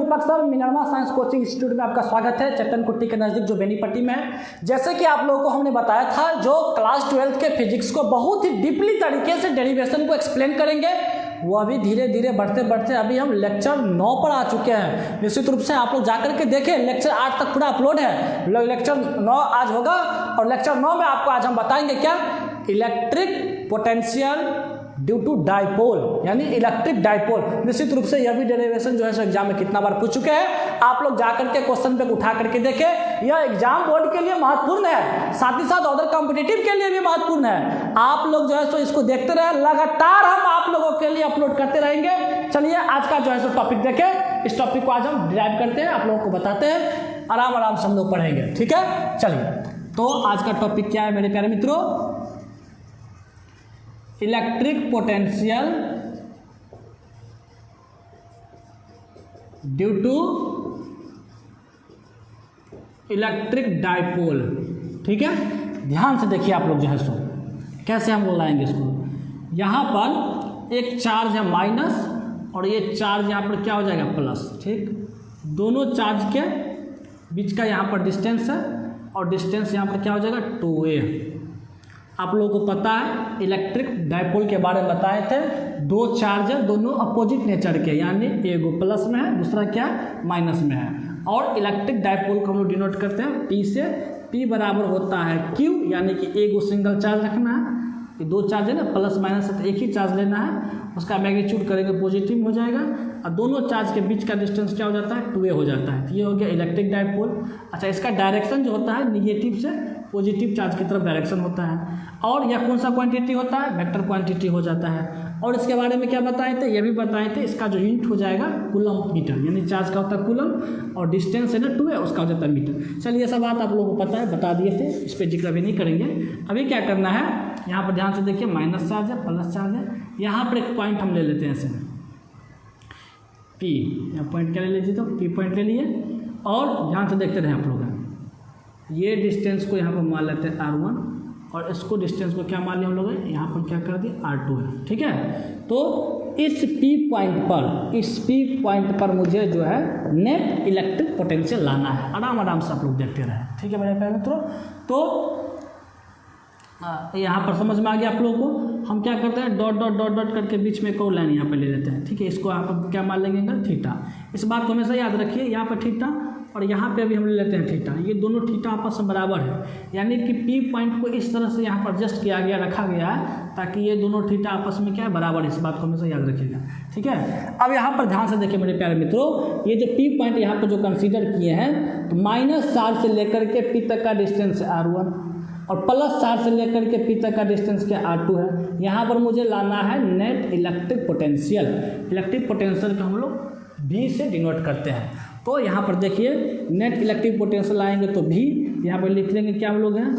दीपक sir, Minerva science coaching institute में आपका स्वागत है। चट्टन कुट्टी के नज़दीक जो बेनीपट्टी में है। जैसे कि आप लोगों को हमने बताया था, जो क्लास 12 के फिजिक्स को बहुत ही डीपली तरीके से डेरिवेशन को एक्सप्लेन करेंगे, वो अभी धीरे धीरे बढ़ते बढ़ते अभी हम लेक्चर 9 पर आ चुके हैं। निश्चित रूप से आप लोग जाकर के देखें, लेक्चर 8 तक पूरा अपलोड है। लेक्चर 9 आज होगा और लेक्चर 9 में आपको आज हम बताएंगे क्या, electric potential due to dipole, यानी इलेक्ट्रिक डाइपोल। निश्चित रूप से यह भी डेरिवेशन जो है सो एग्जाम में कितना बार पूछ चुके हैं। आप लोग जाकर के क्वेश्चन पे उठा करके देखें, यह एग्जाम बोर्ड के लिए महत्वपूर्ण है, साथ ही साथ अदर कॉम्पिटिटिव के लिए भी महत्वपूर्ण है। आप लोग जो है सो इसको देखते रहे, लगातार हम आप लोगों के लिए अपलोड करते रहेंगे। चलिए आज का जो है सो टॉपिक देखें। इस टॉपिक को आज हम डिराइव करते हैं, आप लोगों को बताते हैं, आराम आराम से हम लोग पढ़ेंगे, ठीक है। चलिए, तो आज का टॉपिक क्या है मेरे प्यारे मित्रों, electric potential due to electric dipole. ठीक है, ध्यान से देखिए आप लोग जो है सो कैसे हम लाएंगे इसको। यहाँ पर एक चार्ज है माइनस और ये चार्ज यहाँ पर क्या हो जाएगा प्लस। ठीक, दोनों चार्ज के बीच का यहाँ पर डिस्टेंस है और डिस्टेंस यहाँ पर क्या हो जाएगा 2a। आप लोगों को पता है इलेक्ट्रिक डाइपोल के बारे में बताए थे, दो चार्ज है, दोनों अपोजिट नेचर के, यानी एगो प्लस में है, दूसरा क्या माइनस में है। और इलेक्ट्रिक डाइपोल को हम लोग डिनोट करते हैं P से। P बराबर होता है Q, यानी कि एगो सिंगल चार्ज रखना है, ये दो चार्ज है ना, प्लस माइनस है, तो एक ही चार्ज लेना है, उसका मैग्नीट्यूड करेंगे पॉजिटिव हो जाएगा और दोनों चार्ज के बीच का डिस्टेंस क्या हो जाता है 2a हो जाता है। तो ये हो गया इलेक्ट्रिक डाइपोल। अच्छा, इसका डायरेक्शन जो होता है निगेटिव से पॉजिटिव चार्ज की तरफ डायरेक्शन होता है। और यह कौन सा क्वांटिटी होता है, वेक्टर क्वांटिटी हो जाता है। और इसके बारे में क्या बताए थे, ये भी बताए थे, इसका जो यूनिट हो जाएगा कूलम मीटर, यानी चार्ज का होता है कूलम और डिस्टेंस है ना 2a, उसका हो जाता है मीटर। चलिए, ये सब बात आप लोगों को पता है, बता दिए थे, इस पर जिक्र अभी नहीं करेंगे। अभी क्या करना है, यहाँ पर ध्यान से देखिए, माइनस चार्ज है, प्लस चार्ज है। यहाँ पर एक पॉइंट हम ले लेते हैं ऐसे P, यहाँ पॉइंट क्या ले लीजिए, तो P पॉइंट ले लिए और ध्यान से देखते रहे आप लोग। ये डिस्टेंस को यहाँ पर मान लेते हैं R1 और इसको डिस्टेंस को क्या मान लिया हम लोग, यहाँ पर क्या कर दिए R2 है। ठीक है, तो इस P पॉइंट पर मुझे जो है नेट इलेक्ट्रिक पोटेंशियल लाना है। आराम आराम से आप लोग देखते रहे, ठीक है मेरे प्यारे मित्रों। तो यहाँ पर समझ में आ गया आप लोगों को। हम क्या करते हैं, डॉट डॉट डॉट डॉट करके बीच में एक और लाइन यहाँ पर ले लेते हैं। ठीक है, इसको यहाँ पर क्या मान लेंगे, थीटा। इस बात को हमेशा याद रखिए, यहाँ पर थीटा और यहाँ पे भी हम ले लेते हैं थीटा। ये दोनों थीटा आपस में बराबर है, यानी कि P पॉइंट को इस तरह से यहाँ पर एडजस्ट किया गया, रखा गया है, ताकि ये दोनों थीटा आपस में क्या है, बराबर है। इस बात को हमेशा याद रखिएगा, ठीक है। अब यहाँ पर ध्यान से देखिए मेरे प्यारे मित्रों, ये जो P पॉइंट यहाँ पर जो कंसीडर किए हैं, तो माइनस चार्ज से लेकर के P तक का डिस्टेंस R1 और प्लस चार्ज से लेकर के P तक का डिस्टेंस क्या R2 है। यहाँ पर मुझे लाना है net electric potential. Electric potential को हम लोग V से डिनोट करते हैं। तो यहाँ पर देखिए, नेट इलेक्ट्रिक पोटेंशियल लाएंगे तो V, यहाँ पर लिख लेंगे क्या हम लोग हैं,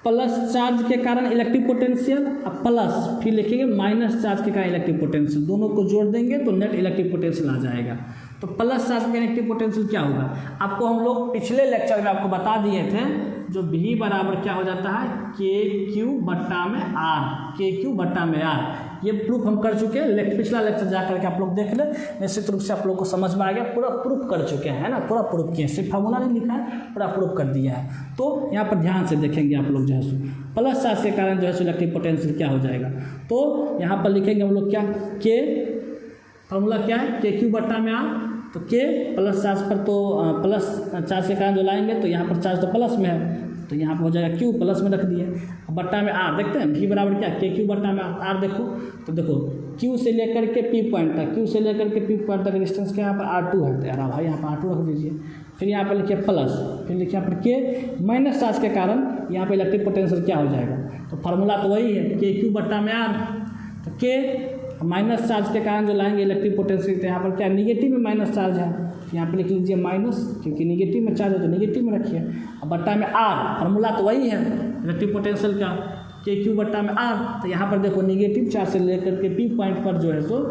प्लस चार्ज के कारण इलेक्ट्रिक पोटेंशियल और प्लस फिर लिखेंगे माइनस चार्ज के कारण इलेक्ट्रिक पोटेंशियल, दोनों को जोड़ देंगे तो नेट इलेक्ट्रिक पोटेंशियल आ जाएगा। तो प्लस चार्ज का इलेक्ट्रिक पोटेंशियल क्या होगा, आपको हम लोग पिछले लेक्चर में आपको बता दिए थे, जो V बराबर क्या हो जाता है KQ बट्टा में R, KQ बट्टा में R। ये प्रूफ हम कर चुके हैं, पिछला लेक्चर जा करके आप लोग देख ले, निश्चित रूप से आप लोग को समझ में आ गया, पूरा प्रूफ कर चुके हैं, है ना, पूरा प्रूफ किए, सिर्फ फार्मूला नहीं लिखा है, पूरा प्रूफ कर दिया है। तो यहाँ पर ध्यान से देखेंगे आप लोग जो है सो, प्लस चार्ज के कारण जो है सो इलेक्ट्रिक पोटेंशियल क्या हो जाएगा। तो यहाँ पर लिखेंगे हम लोग क्या, K फार्मूला क्या है, KQ बट्टा में R। तो K प्लस चार्ज पर, तो प्लस चार्ज के कारण जो लाएंगे, तो यहाँ पर चार्ज तो प्लस में है, तो यहाँ पर हो जाएगा Q प्लस में रख दिए, बट्टा में R। देखते हैं V बराबर क्या, KQ बट्टा में R। देखो तो देखो, Q से लेकर के P पॉइंट तक, Q से लेकर के P पॉइंट तक डिस्टेंस क्या यहाँ पर R2 है, तो यार भाई यहाँ पर R2 रख दीजिए। फिर यहाँ पर लिखिए प्लस, फिर लिखिए यहाँ पर K माइनस चार्ज के कारण यहाँ पर इलेक्ट्रिक पोटेंशियल क्या हो जाएगा, तो फार्मूला तो वही है KQ बट्टा में R। तो K माइनस चार्ज के कारण जो लाएंगे इलेक्ट्रिक पोटेंशियल, तो यहाँ पर क्या निगेटिव में माइनस चार्ज है, यहाँ पे लिख लीजिए माइनस, क्योंकि निगेटिव में चार्ज है तो निगेटिव में रखिए। अब बट्टा में R, फार्मूला तो वही है इलेक्ट्रिक पोटेंशियल का, KQ बट्टा में R। तो यहाँ पर देखो, निगेटिव चार्ज से लेकर के P पॉइंट पर जो है तो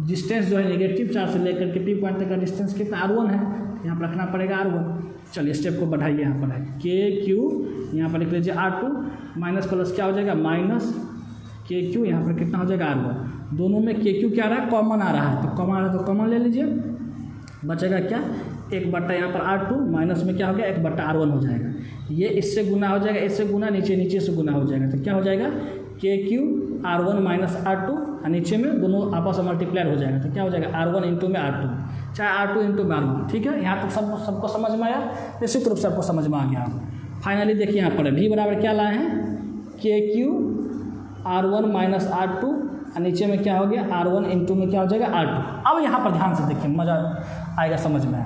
डिस्टेंस जो है, निगेटिव चार्ज से लेकर के P पॉइंट तक का डिस्टेंस कितना R1 है, यहाँ पर रखना पड़ेगा R1। चलिए स्टेप को बढ़ाइए, यहाँ पर है KQ, यहाँ पर लिख लीजिए R2 माइनस प्लस क्या हो जाएगा माइनस KQ, यहाँ पर कितना हो जाएगा R1। दोनों में के क्यू क्या आ रहा है, कॉमन आ रहा है, तो कॉमन आ रहा है तो कॉमन ले लीजिए, बचेगा क्या 1/, यहाँ पर R2 माइनस में क्या हो गया 1/R1 हो जाएगा, ये इससे गुना हो जाएगा, इससे गुना, नीचे से गुना हो जाएगा, तो क्या हो जाएगा KQ R1 माइनस R2, और नीचे में दोनों आपस में मल्टीप्लाई हो जाएगा, तो क्या हो जाएगा R1 इंटू में R2, चाहे R2 इंटू में R1। ठीक है, यहाँ तक सबको समझ में आया, निश्चित रूप से आपको समझ में आ गया। फाइनली देखिए यहाँ पर V बराबर क्या लाए हैं, KQ R1 माइनस R2, और नीचे में क्या हो गया R1 इंटू में क्या हो जाएगा R2। अब यहाँ पर ध्यान से देखिए, मज़ा आएगा समझ में।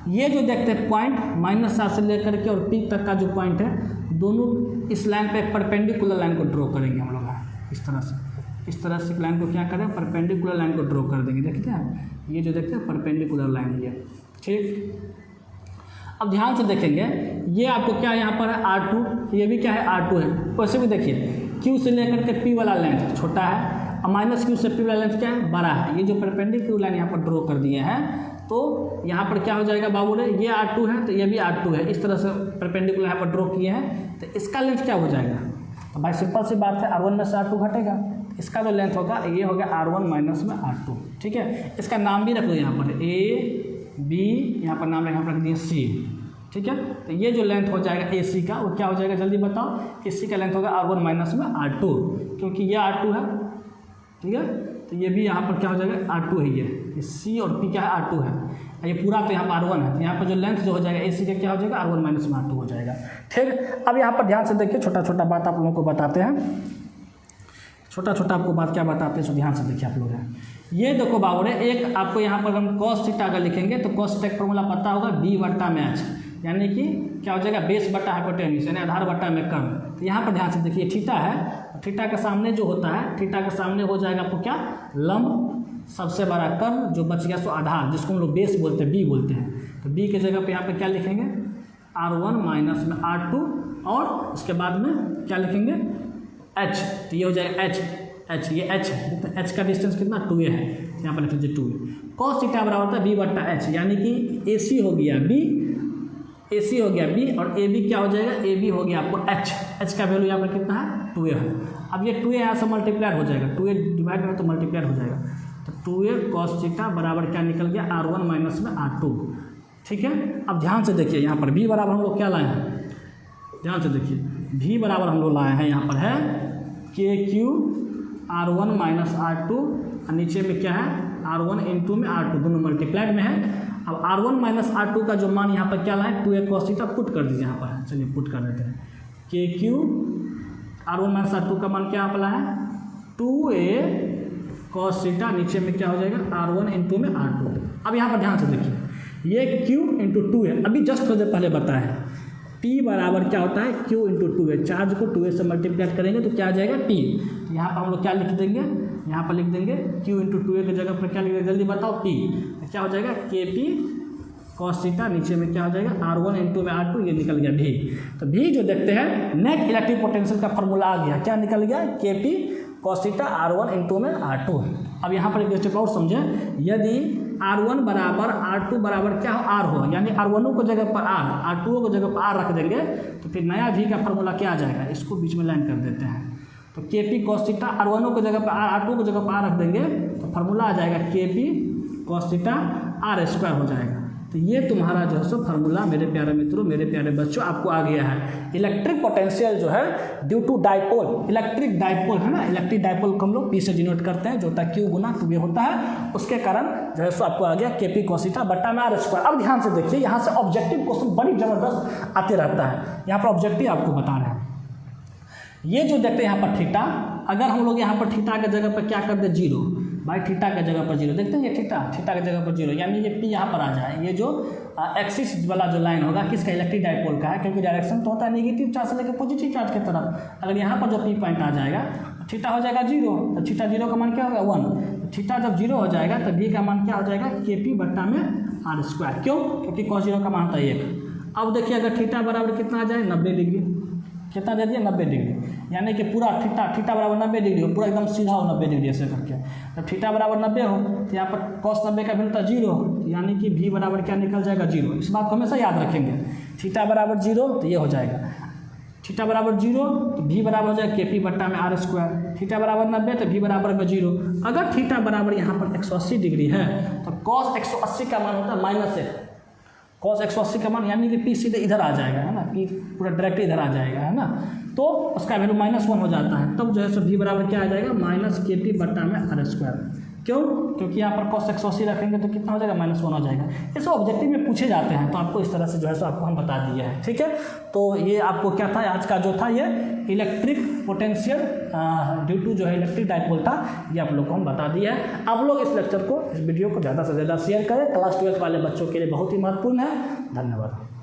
ये जो देखते हैं पॉइंट -7 से लेकर के और P तक का जो पॉइंट है, दोनों इस लाइन पे परपेंडिकुलर लाइन को ड्रॉ करेंगे हम लोग, इस तरह से लाइन को क्या करें, परपेंडिकुलर लाइन को ड्रॉ कर देंगे। देखते हैं ये जो देखते हैं परपेंडिकुलर लाइन, ये ठीक। अब ध्यान से देखेंगे, ये आपको क्या यहाँ पर है R2, ये भी क्या है R2 है। वैसे भी देखिए Q से लेकर के P वाला लेंथ छोटा है, और -Q से P वाला लेंथ क्या है, बड़ा है। ये जो परपेंडिकुलर लाइन यहाँ पर ड्रॉ कर दिए हैं, तो यहाँ पर क्या हो जाएगा बाबू रे, ये R2 है तो ये भी R2 है, इस तरह से परपेंडिकुलर यहाँ पर ड्रॉ किए हैं, तो इसका लेंथ क्या हो जाएगा, तो भाई सिंपल सी बात है, R1 में से R2 घटेगा, इसका जो लेंथ होगा ये हो गया R1 माइनस में R2। ठीक है, इसका नाम भी रख दो यहाँ पर A B, यहाँ पर नाम यहाँ पर रख दिए C। ठीक है, तो ये जो लेंथ हो जाएगा AC का, वो क्या हो जाएगा जल्दी बताओ, AC का लेंथ होगा R1 माइनस में R2, क्योंकि ये R2 है। ठीक है, तो ये भी यहाँ पर क्या हो जाएगा R2 है, ये C और P क्या है R2 है, ये पूरा तो यहाँ पर R1 है, तो यहाँ पर जो लेंथ जो हो जाएगा AC का क्या हो जाएगा R1 माइनस में R2 हो जाएगा। ठीक, अब यहाँ पर ध्यान से देखिए, छोटा छोटा बात आप लोगों को बताते हैं, छोटा छोटा आपको बात क्या बताते हैं, सो ध्यान से देखिए आप लोग हैं। ये देखो बाबूरे, एक आपको यहाँ पर हम cos थीटा अगर लिखेंगे तो cos थीटा का फॉर्मूला पता होगा B/H, यानी कि क्या हो जाएगा बेस बटा हाइपोटेन्यूज, यानी आधार बटा में कर्ण। तो यहाँ पर ध्यान से देखिए, थीटा है, थीटा के सामने जो होता है, थीटा के सामने हो जाएगा आपको क्या, लंब, सबसे बड़ा कर्ण, जो बच गया सो आधार, जिसको हम लोग बेस बोलते हैं, B बोलते हैं। तो B की जगह पे यहाँ पे क्या लिखेंगे R1 माइनस में R2, और उसके बाद में क्या लिखेंगे H, तो ये हो जाएगा H, ये H है, H का डिस्टेंस कितना 2a है, यहाँ पर लिख लीजिए 2a। cos थीटा बराबर था B/H, यानी कि AC हो गया B, AC हो गया B, और AB क्या हो जाएगा, AB हो गया आपको H का वैल्यू यहाँ पर कितना है 2a है। अब ये 2a यहाँ से मल्टीप्लाई हो जाएगा, 2a डिवाइड में तो मल्टीप्लाई हो जाएगा, तो 2a cos थीटा बराबर क्या निकल गया R1 माइनस में R2। ठीक है, अब ध्यान से देखिए, यहाँ पर V बराबर हम लोग क्या लाए हैं, ध्यान से देखिए, V बराबर हम लोग लाए हैं यहाँ पर है KQ R1 माइनस R2, और नीचे में क्या है R1 इंटू में R2, दोनों मल्टीप्लाइड में है। अब R1 माइनस R2 का जो मान यहाँ पर क्या लाए, 2a cos थीटा पुट कर दीजिए यहाँ पर, चलिए पुट कर देते हैं। KQ R1 माइनस R2 का मान क्या यहाँ पर लाए, 2a cos थीटा, नीचे में क्या हो जाएगा R1 इंटू में R2। अब यहाँ पर ध्यान से देखिए, ये Q इंटू 2 है, अभी जस्ट थोड़ी देर पहले बताया, P बराबर क्या होता है Q इंटू 2a, चार्ज को 2a से मल्टीप्लाई करेंगे तो क्या आ जाएगा P। यहाँ पर हम लोग क्या लिख देंगे, यहाँ पर लिख देंगे Q इंटू 2a की जगह पर क्या लिख देंगे जल्दी बताओ P, तो क्या हो जाएगा KP cos थीटा, नीचे में क्या हो जाएगा R1 इंटू में R2, ये निकल गया V। तो V जो देखते हैं नेट इलेक्ट्रिक पोटेंशियल का फॉर्मूला आ गया, क्या निकल गया KP cos theta R1 into में R2। अब यहाँ पर एक स्टेप और समझें, यदि R1 बराबर R2 बराबर क्या हो R हो, यानी R1 को जगह पर R, R2 को जगह पर R रख देंगे, तो फिर नया V का फॉर्मूला क्या आ जाएगा, इसको बीच में लाइन कर देते हैं। तो KP cos थीटा R1 को जगह पर R, R2 को जगह पर R रख देंगे, तो फॉर्मूला आ जाएगा KP cos थीटा R² हो जाएगा। तो ये तुम्हारा जो है सो फार्मूला मेरे प्यारे मित्रों, मेरे प्यारे बच्चों, आपको आ गया है। इलेक्ट्रिक पोटेंशियल जो है due to dipole, electric dipole है ना, इलेक्ट्रिक डाइपोल को हम लोग P से डिनोट करते हैं, जो होता है Q गुना 2a होता है, उसके कारण जो है सो आपको आ गया KP cos थीटा बट्टा में R²। अब ध्यान से देखिए, यहाँ से ऑब्जेक्टिव क्वेश्चन बड़ी जबरदस्त आते रहता है, यहाँ पर ऑब्जेक्टिव आपको बता रहे हैं। ये जो देखते हैं यहाँ पर थीटा, अगर हम लोग यहाँ पर थीटा के जगह पर क्या कर दे 0, भाई थीटा के जगह पर 0, देखते हैं ये थीटा के जगह पर 0, यानी ये P यहाँ पर आ जाए, ये जो एक्सिस वाला जो लाइन होगा किसका, इलेक्ट्रिक डाइपोल का है, क्योंकि डायरेक्शन तो होता है नेगेटिव चार्ज से लेकर पॉजिटिव चार्ज की तरफ। अगर यहाँ पर जो P पॉइंट आ जाएगा तो थीटा हो जाएगा 0, तो थीटा 0 का मान क्या होगा 1, थीटा जब 0 हो जाएगा तो V का मान क्या हो जाएगा KP बट्टा में R²। क्यों, क्योंकि cos 0 का मान होता है 1। अब देखिए, अगर थीटा बराबर कितना आ जाए 90 डिग्री, कितना दे दिया 90 डिग्री, यानी कि पूरा थीटा बराबर 90 डिग्री हो, पूरा एकदम सीधा हो 90 डिग्री ऐसे करके। जब थीटा बराबर 90 हो तो यहाँ पर cos 90 का वैल्यू 0, यानी कि V बराबर क्या निकल जाएगा 0। इस बात को हमेशा याद रखेंगे, थीटा बराबर 0 तो ये हो जाएगा। थीटा बराबर 0 तो v बराबर हो जाएगा KP बट्टा में R स्क्वायर। थीटा बराबर 90 तो v बराबर में 0। अगर थीटा बराबर यहाँ पर 180 डिग्री है तो cos 180 का मान होता है -1। cos 180 का मान यानी कि P सीधे इधर आ जाएगा, है ना, P पूरा डायरेक्ट इधर आ जाएगा, है ना, तो उसका वैल्यू -1 हो जाता है। तब जो है सो v बराबर क्या आ जाएगा -KP बट्टा में R स्क्वायर। क्यों? क्योंकि यहाँ पर cos 180 रखेंगे तो कितना हो जाएगा -1 हो जाएगा। ये सब ऑब्जेक्टिव में पूछे जाते हैं तो आपको इस तरह से जो है सो आपको हम बता दिए हैं। ठीक है, तो ये आपको क्या था आज का जो था ये इलेक्ट्रिक पोटेंशियल ड्यू टू जो है इलेक्ट्रिक डाइपोल था, ये आप लोग को हम बता दिया है। आप लोग इस लेक्चर को, इस वीडियो को ज़्यादा से ज़्यादा शेयर करें। क्लास 12 वाले बच्चों के लिए बहुत ही महत्वपूर्ण है। धन्यवाद।